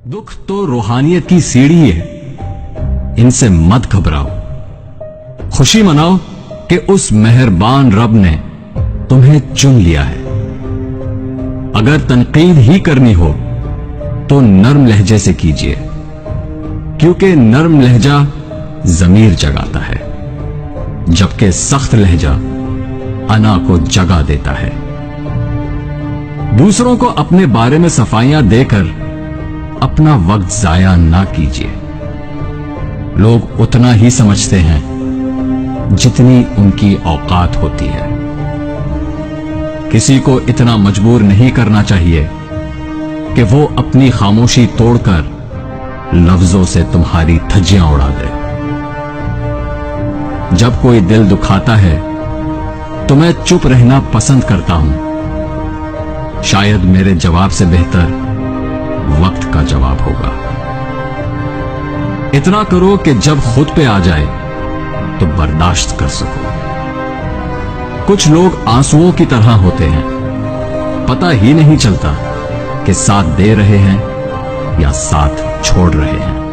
दुख तो रूहानियत की सीढ़ी है, इनसे मत घबराओ। खुशी मनाओ कि उस मेहरबान रब ने तुम्हें चुन लिया है। अगर तनकीद ही करनी हो तो नर्म लहजे से कीजिए, क्योंकि नर्म लहजा जमीर जगाता है, जबकि सख्त लहजा अना को जगा देता है। दूसरों को अपने बारे में सफाइयां देकर अपना वक्त जाया ना कीजिए। लोग उतना ही समझते हैं जितनी उनकी औकात होती है। किसी को इतना मजबूर नहीं करना चाहिए कि वो अपनी खामोशी तोड़कर लफ्जों से तुम्हारी धज्जियां उड़ा दे। जब कोई दिल दुखाता है तो मैं चुप रहना पसंद करता हूं। शायद मेरे जवाब से बेहतर वक्त का जवाब होगा। इतना करो कि जब खुद पे आ जाए तो बर्दाश्त कर सको। कुछ लोग आंसुओं की तरह होते हैं, पता ही नहीं चलता कि साथ दे रहे हैं या साथ छोड़ रहे हैं।